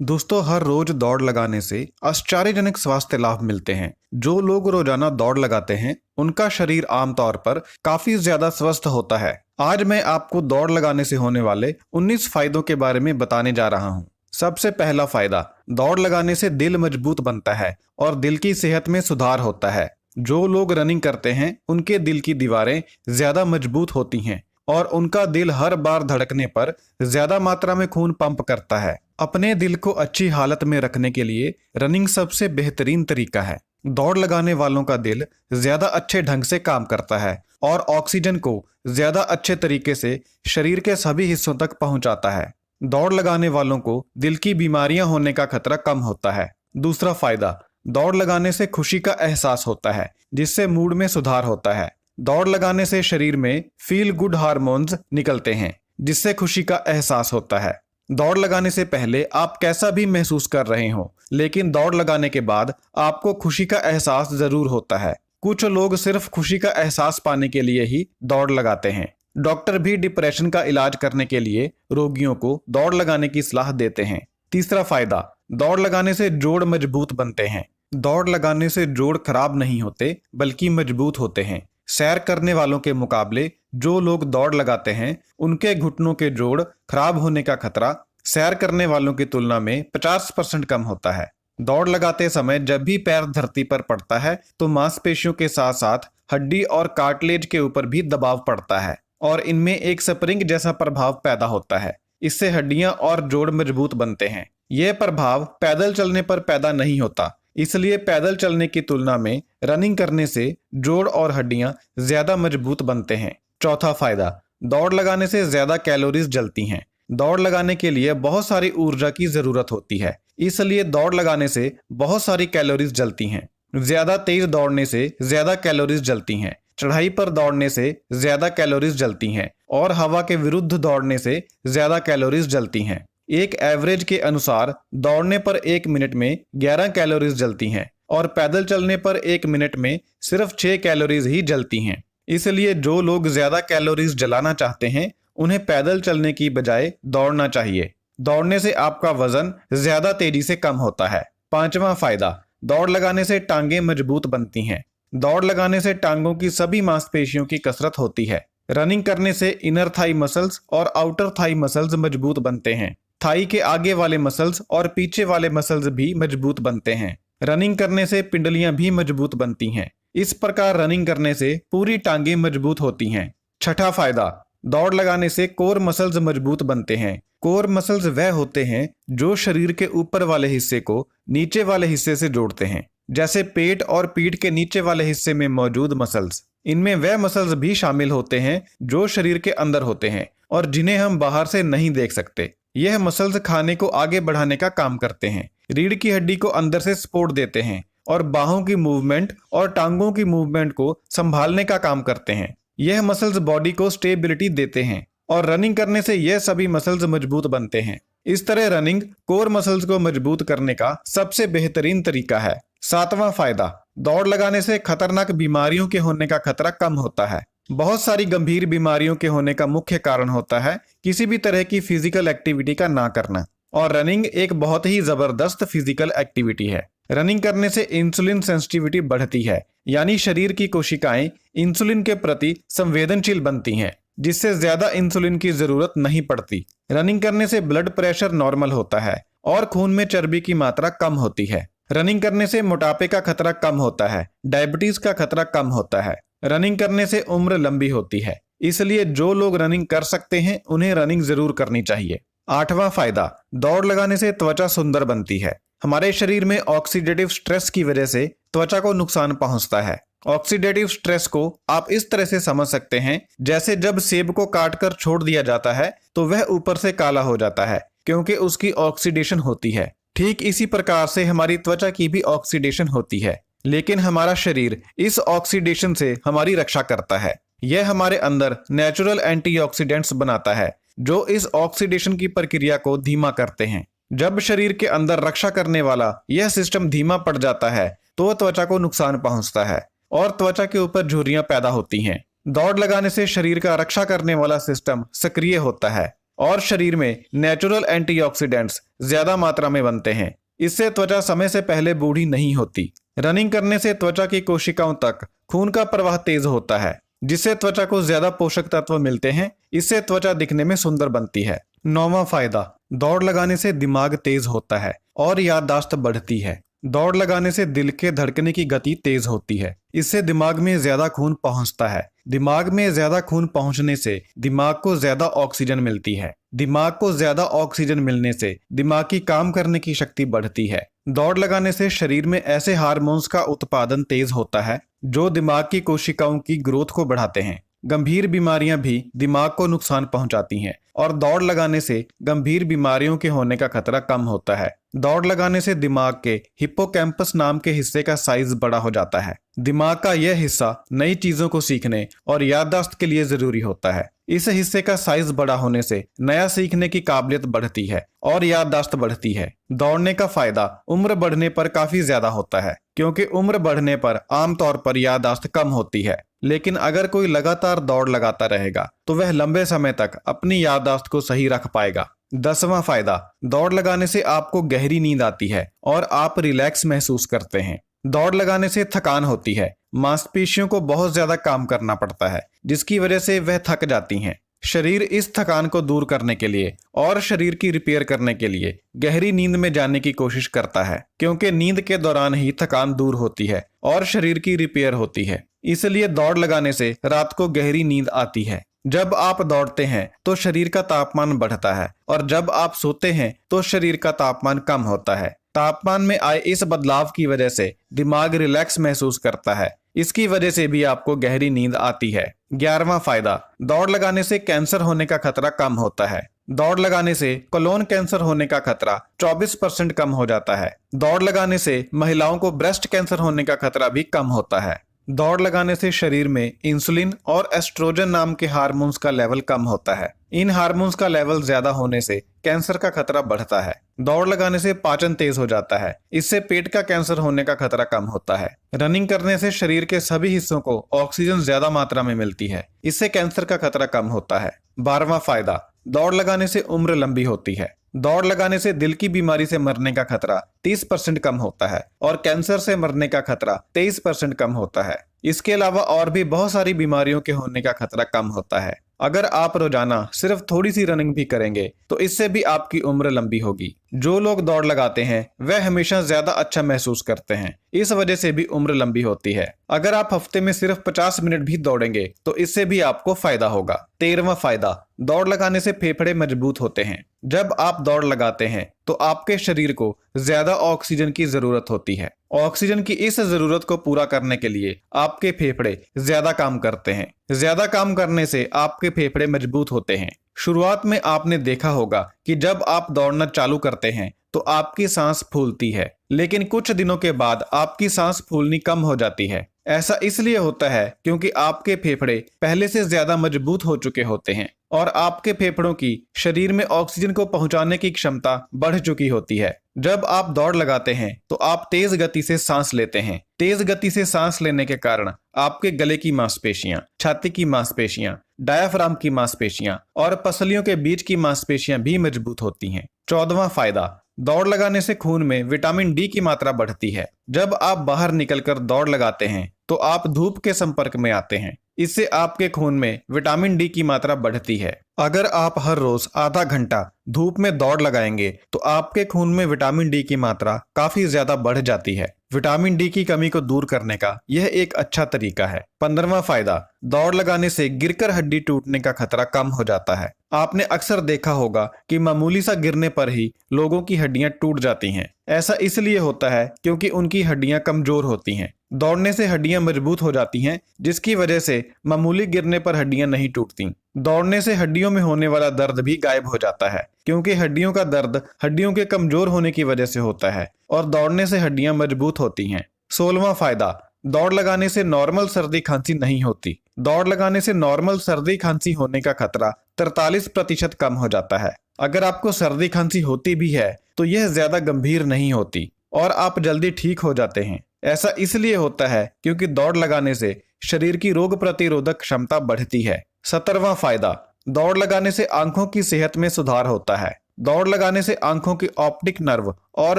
दोस्तों, हर रोज दौड़ लगाने से आश्चर्यजनक स्वास्थ्य लाभ मिलते हैं। जो लोग रोजाना दौड़ लगाते हैं उनका शरीर आमतौर पर काफी ज्यादा स्वस्थ होता है। आज मैं आपको दौड़ लगाने से होने वाले 19 फायदों के बारे में बताने जा रहा हूँ। सबसे पहला फायदा, दौड़ लगाने से दिल मजबूत बनता है और दिल की सेहत में सुधार होता है। जो लोग रनिंग करते हैं उनके दिल की दीवारें ज्यादा मजबूत होती हैं और उनका दिल हर बार धड़कने पर ज्यादा मात्रा में खून पंप करता है। अपने दिल को अच्छी हालत में रखने के लिए रनिंग सबसे बेहतरीन तरीका है। दौड़ लगाने वालों का दिल ज्यादा अच्छे ढंग से काम करता है और ऑक्सीजन को ज्यादा अच्छे तरीके से शरीर के सभी हिस्सों तक पहुंचाता है। दौड़ लगाने वालों को दिल की बीमारियां होने का खतरा कम होता है। दूसरा फायदा, दौड़ लगाने से खुशी का एहसास होता है जिससे मूड में सुधार होता है। दौड़ लगाने से शरीर में फील गुड हार्मोन्स निकलते हैं जिससे खुशी का एहसास होता है। दौड़ लगाने से पहले आप कैसा भी महसूस कर रहे हो, लेकिन दौड़ लगाने के बाद आपको खुशी का एहसास जरूर होता है। कुछ लोग सिर्फ खुशी का एहसास पाने के लिए ही दौड़ लगाते हैं। डॉक्टर भी डिप्रेशन का इलाज करने के लिए रोगियों को दौड़ लगाने की सलाह देते हैं। तीसरा फायदा, दौड़ लगाने से जोड़ मजबूत बनते हैं। दौड़ लगाने से जोड़ खराब नहीं होते बल्कि मजबूत होते हैं। सैर करने वालों के मुकाबले जो लोग दौड़ लगाते हैं उनके घुटनों के जोड़ खराब होने का खतरा सैर करने वालों की तुलना में 50% कम होता है। दौड़ लगाते समय जब भी पैर धरती पर पड़ता है तो मांसपेशियों के साथ साथ हड्डी और कार्टिलेज के ऊपर भी दबाव पड़ता है और इनमें एक स्प्रिंग जैसा प्रभाव पैदा होता है। इससे हड्डियां और जोड़ मजबूत बनते हैं। यह प्रभाव पैदल चलने पर पैदा नहीं होता, इसलिए पैदल चलने की तुलना में रनिंग करने से जोड़ और हड्डियां ज्यादा मजबूत बनते हैं। चौथा फायदा, दौड़ लगाने से ज्यादा कैलोरीज जलती हैं। दौड़ लगाने के लिए बहुत सारी ऊर्जा की जरूरत होती है, इसलिए दौड़ लगाने से बहुत सारी कैलोरीज जलती हैं। ज्यादा तेज दौड़ने से ज्यादा कैलोरीज जलती हैं। चढ़ाई पर दौड़ने से ज्यादा कैलोरीज जलती हैं और हवा के विरुद्ध दौड़ने से ज्यादा कैलोरीज जलती हैं। एक एवरेज के अनुसार दौड़ने पर 1 मिनट में 11 कैलोरीज जलती हैं और पैदल चलने पर 1 मिनट में सिर्फ 6 कैलोरीज ही जलती हैं। इसलिए जो लोग ज्यादा कैलोरीज जलाना चाहते हैं उन्हें पैदल चलने की बजाय दौड़ना चाहिए। दौड़ने से आपका वजन ज्यादा तेजी से कम होता है। पांचवा फायदा, दौड़ लगाने से टांगें मजबूत बनती हैं। दौड़ लगाने से टांगों की सभी मांसपेशियों की कसरत होती है। रनिंग करने से इनर थाई मसल्स और आउटर थाई मसल्स मजबूत बनते हैं। थाई के आगे वाले मसल्स और पीछे वाले मसल्स भी मजबूत बनते हैं। रनिंग करने से पिंडलियां भी मजबूत बनती हैं। इस प्रकार रनिंग करने से पूरी टांगें मजबूत होती हैं। छठा फायदा, दौड़ लगाने से कोर मसल्स मजबूत बनते हैं। कोर मसल्स वह होते हैं जो शरीर के ऊपर वाले हिस्से को नीचे वाले हिस्से से जोड़ते हैं, जैसे पेट और पीठ के नीचे वाले हिस्से में मौजूद मसल्स। इनमें वह मसल्स भी शामिल होते हैं जो शरीर के अंदर होते हैं और जिन्हें हम बाहर से नहीं देख सकते। यह मसल्स खाने को आगे बढ़ाने का काम करते हैं, रीढ़ की हड्डी को अंदर से सपोर्ट देते हैं और बाहों की मूवमेंट और टांगों की मूवमेंट को संभालने का काम करते हैं। यह मसल्स बॉडी को स्टेबिलिटी देते हैं और रनिंग करने से यह सभी मसल्स मजबूत बनते हैं। इस तरह रनिंग कोर मसल्स को मजबूत करने का सबसे बेहतरीन तरीका है। सातवां फायदा, दौड़ लगाने से खतरनाक बीमारियों के होने का खतरा कम होता है। बहुत सारी गंभीर बीमारियों के होने का मुख्य कारण होता है किसी भी तरह की फिजिकल एक्टिविटी का ना करना, और रनिंग एक बहुत ही जबरदस्त फिजिकल एक्टिविटी है। रनिंग करने से इंसुलिन सेंसिटिविटी बढ़ती है, यानी शरीर की कोशिकाएं इंसुलिन के प्रति संवेदनशील बनती हैं, जिससे ज्यादा इंसुलिन की जरूरत नहीं पड़ती। रनिंग करने से ब्लड प्रेशर नॉर्मल होता है और खून में चर्बी की मात्रा कम होती है। रनिंग करने से मोटापे का खतरा कम होता है, डायबिटीज का खतरा कम होता है। रनिंग करने से उम्र लंबी होती है, इसलिए जो लोग रनिंग कर सकते हैं उन्हें रनिंग जरूर करनी चाहिए। आठवां फायदा, दौड़ लगाने से त्वचा सुंदर बनती है। हमारे शरीर में ऑक्सीडेटिव स्ट्रेस की वजह से त्वचा को नुकसान पहुंचता है। ऑक्सीडेटिव स्ट्रेस को आप इस तरह से समझ सकते हैं जैसे जब सेब को काटकर छोड़ दिया जाता है तो वह ऊपर से काला हो जाता है क्योंकि उसकी ऑक्सीडेशन होती है। ठीक इसी प्रकार से हमारी त्वचा की भी ऑक्सीडेशन होती है, लेकिन हमारा शरीर इस ऑक्सीडेशन से हमारी रक्षा करता है। यह हमारे अंदर नेचुरल एंटीऑक्सीडेंट्स बनाता है जो इस ऑक्सीडेशन की प्रक्रिया को धीमा करते हैं। जब शरीर के अंदर रक्षा करने वाला यह सिस्टम धीमा पड़ जाता है तो त्वचा को नुकसान पहुंचता है और त्वचा के ऊपर झुर्रियां पैदा होती हैं। दौड़ लगाने से शरीर का रक्षा करने वाला सिस्टम सक्रिय होता है। और शरीर में नेचुरल एंटीऑक्सीडेंट्स ज्यादा मात्रा में बनते हैं। इससे त्वचा समय से पहले बूढ़ी नहीं होती। रनिंग करने से त्वचा की कोशिकाओं तक खून का प्रवाह तेज होता है, जिससे त्वचा को ज्यादा पोषक तत्व मिलते हैं। इससे त्वचा दिखने में सुंदर बनती है। 9वां फायदा, दौड़ लगाने से दिमाग तेज होता है और याददाश्त बढ़ती है। दौड़ लगाने से दिल के धड़कने की गति तेज होती है। इससे दिमाग में ज्यादा खून पहुंचता है। दिमाग में ज्यादा खून पहुंचने से दिमाग को ज्यादा ऑक्सीजन मिलती है। दिमाग को ज्यादा ऑक्सीजन मिलने से दिमाग की काम करने की शक्ति बढ़ती है। दौड़ लगाने से शरीर में ऐसे हार्मोन्स का उत्पादन तेज होता है जो दिमाग की कोशिकाओं की ग्रोथ को बढ़ाते हैं। गंभीर बीमारियां भी दिमाग को नुकसान पहुंचाती हैं और दौड़ लगाने से गंभीर बीमारियों के होने का खतरा कम होता है। दौड़ लगाने से दिमाग के हिप्पोकैम्पस नाम के हिस्से का साइज बड़ा हो जाता है। दिमाग का यह हिस्सा नई चीजों को सीखने और याददाश्त के लिए जरूरी होता है। इस हिस्से का साइज बड़ा होने से नया सीखने की काबिलियत बढ़ती है और याददाश्त बढ़ती है। दौड़ने का फायदा उम्र बढ़ने पर काफी ज्यादा होता है, क्योंकि उम्र बढ़ने पर आमतौर पर याददाश्त कम होती है। लेकिन अगर कोई लगातार दौड़ लगाता रहेगा तो वह लंबे समय तक अपनी याददाश्त को सही रख पाएगा। 10वां फायदा, दौड़ लगाने से आपको गहरी नींद आती है और आप रिलैक्स महसूस करते हैं। दौड़ लगाने से थकान होती है। मांसपेशियों को बहुत ज्यादा काम करना पड़ता है, जिसकी वजह से वह थक जाती हैं। शरीर इस थकान को दूर करने के लिए और शरीर की रिपेयर करने के लिए गहरी नींद में जाने की कोशिश करता है, क्योंकि नींद के दौरान ही थकान दूर होती है और शरीर की रिपेयर होती है। इसलिए दौड़ लगाने से रात को गहरी नींद आती है। जब आप दौड़ते हैं तो शरीर का तापमान बढ़ता है और जब आप सोते हैं तो शरीर का तापमान कम होता है। तापमान में आए इस बदलाव की वजह से दिमाग रिलैक्स महसूस करता है। इसकी वजह से भी आपको गहरी नींद आती है। 11वां फायदा, दौड़ लगाने से कैंसर होने का खतरा कम होता है। दौड़ लगाने से कोलोन कैंसर होने का खतरा 24% कम हो जाता है। दौड़ लगाने से महिलाओं को ब्रेस्ट कैंसर होने का खतरा भी कम होता है। दौड़ लगाने से शरीर में इंसुलिन और एस्ट्रोजन नाम के हार्मोन्स का लेवल कम होता है। इन हार्मोन्स का लेवल ज्यादा होने से कैंसर का खतरा बढ़ता है। दौड़ लगाने से पाचन तेज हो जाता है। इससे पेट का कैंसर होने का खतरा कम होता है। रनिंग करने से शरीर के सभी हिस्सों को ऑक्सीजन ज्यादा मात्रा में मिलती है। इससे कैंसर का खतरा कम होता है। 12वां फायदा, दौड़ लगाने से उम्र लंबी होती है। दौड़ लगाने से दिल की बीमारी से मरने का खतरा 30% कम होता है और कैंसर से मरने का खतरा 23% कम होता है। इसके अलावा और भी बहुत सारी बीमारियों के होने का खतरा कम होता है। अगर आप रोजाना सिर्फ थोड़ी सी रनिंग भी करेंगे तो इससे भी आपकी उम्र लंबी होगी। जो लोग दौड़ लगाते हैं वह हमेशा ज्यादा अच्छा महसूस करते हैं। इस वजह से भी उम्र लंबी होती है। अगर आप हफ्ते में सिर्फ 50 मिनट भी दौड़ेंगे तो इससे भी आपको फायदा होगा। 13वां फायदा, दौड़ लगाने से फेफड़े मजबूत होते हैं। जब आप दौड़ लगाते हैं तो आपके शरीर को ज्यादा ऑक्सीजन की जरूरत होती है। ऑक्सीजन की इस जरूरत को पूरा करने के लिए आपके फेफड़े ज्यादा काम करते हैं। ज्यादा काम करने से आपके फेफड़े मजबूत होते हैं। शुरुआत में आपने देखा होगा कि जब आप दौड़ना चालू करते हैं तो आपकी सांस फूलती है, लेकिन कुछ दिनों के बाद आपकी सांस फूलनी कम हो जाती है। ऐसा इसलिए होता है क्योंकि आपके फेफड़े पहले से ज्यादा मजबूत हो चुके होते हैं और आपके फेफड़ों की शरीर में ऑक्सीजन को पहुंचाने की क्षमता बढ़ चुकी होती है। जब आप दौड़ लगाते हैं तो आप तेज गति से सांस लेते हैं। तेज गति से सांस लेने के कारण आपके गले की मांसपेशियां, छाती की मांसपेशियां, डायाफ्राम की मांसपेशियां और पसलियों के बीच की मांसपेशियां भी मजबूत होती हैं। 14वां फायदा, दौड़ लगाने से खून में विटामिन डी की मात्रा बढ़ती है। जब आप बाहर निकलकर दौड़ लगाते हैं तो आप धूप के संपर्क में आते हैं। इससे आपके खून में विटामिन डी की मात्रा बढ़ती है। अगर आप हर रोज आधा घंटा धूप में दौड़ लगाएंगे तो आपके खून में विटामिन डी की मात्रा काफी ज्यादा बढ़ जाती है। विटामिन डी की कमी को दूर करने का यह एक अच्छा तरीका है। 15वां फायदा, दौड़ लगाने से गिरकर हड्डी टूटने का खतरा कम हो जाता है। आपने अक्सर देखा होगा कि मामूली सा गिरने पर ही लोगों की हड्डियां टूट जाती हैं। ऐसा इसलिए होता है क्योंकि उनकी हड्डियां कमजोर होती हैं। दौड़ने से हड्डियां मजबूत हो जाती हैं, जिसकी वजह से मामूली गिरने पर हड्डियां नहीं टूटती। दौड़ने से हड्डियों में होने वाला दर्द भी गायब हो जाता है, क्योंकि हड्डियों का दर्द हड्डियों के कमजोर होने की वजह से होता है और दौड़ने से हड्डियां मजबूत होती हैं। 16वां फायदा, दौड़ लगाने से नॉर्मल सर्दी खांसी नहीं होती। दौड़ लगाने से नॉर्मल सर्दी खांसी होने का खतरा 43% कम हो जाता है। अगर आपको सर्दी खांसी होती भी है तो यह ज्यादा गंभीर नहीं होती और आप जल्दी ठीक हो जाते हैं। ऐसा इसलिए होता है क्योंकि दौड़ लगाने से शरीर की रोग प्रतिरोधक क्षमता बढ़ती है। 17वां फायदा, दौड़ लगाने से आंखों की सेहत में सुधार होता है। दौड़ लगाने से आंखों की ऑप्टिक नर्व और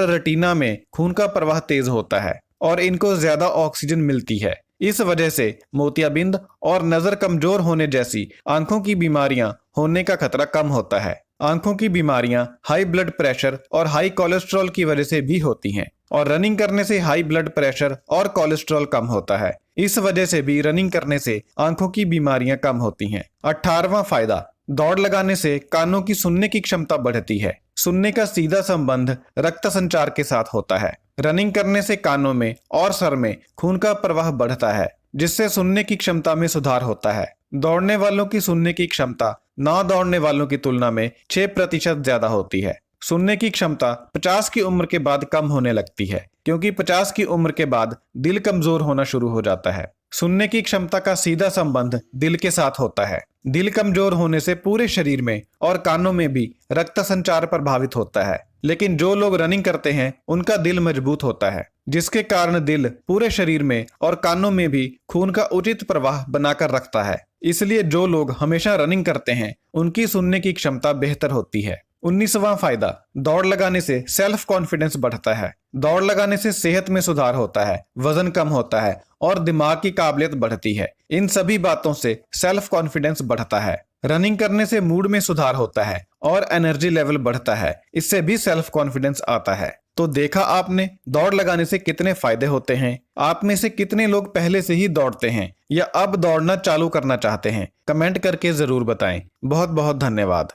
रेटिना में खून का प्रवाह तेज होता है और इनको ज्यादा ऑक्सीजन मिलती है। इस वजह से मोतियाबिंद और नजर कमजोर होने जैसी आंखों की बीमारियां होने का खतरा कम होता है। आंखों की बीमारियां हाई ब्लड प्रेशर और हाई कोलेस्ट्रॉल की वजह से भी होती हैं और रनिंग करने से हाई ब्लड प्रेशर और कोलेस्ट्रॉल कम होता है। इस वजह से भी रनिंग करने से आंखों की बीमारियां कम होती हैं। 18वां फायदा, दौड़ लगाने से कानों की सुनने की क्षमता बढ़ती है। सुनने का सीधा संबंध रक्त संचार के साथ होता है। रनिंग करने से कानों में और सर में खून का प्रवाह बढ़ता है, जिससे सुनने की क्षमता में सुधार होता है। दौड़ने वालों की सुनने की क्षमता ना दौड़ने वालों की तुलना में 6% ज्यादा होती है। सुनने की क्षमता 50 की उम्र के बाद कम होने लगती है, क्योंकि 50 की उम्र के बाद दिल कमजोर होना शुरू हो जाता है। सुनने की क्षमता का सीधा संबंध दिल के साथ होता है। दिल कमजोर होने से पूरे शरीर में और कानों में भी रक्त संचार प्रभावित होता है। लेकिन जो लोग रनिंग करते हैं उनका दिल मजबूत होता है, जिसके कारण दिल पूरे शरीर में और कानों में भी खून का उचित प्रवाह बनाकर रखता है। इसलिए जो लोग हमेशा रनिंग करते हैं उनकी सुनने की क्षमता बेहतर होती है। 19वां फायदा, दौड़ लगाने से सेल्फ कॉन्फिडेंस बढ़ता है। दौड़ लगाने से सेहत में सुधार होता है, वजन कम होता है और दिमाग की काबिलियत बढ़ती है। इन सभी बातों से सेल्फ कॉन्फिडेंस बढ़ता है। रनिंग करने से मूड में सुधार होता है और एनर्जी लेवल बढ़ता है। इससे भी सेल्फ कॉन्फिडेंस आता है। तो देखा आपने दौड़ लगाने से कितने फायदे होते हैं। आप में से कितने लोग पहले से ही दौड़ते हैं या अब दौड़ना चालू करना चाहते हैं? कमेंट करके जरूर बताएं। बहुत बहुत धन्यवाद।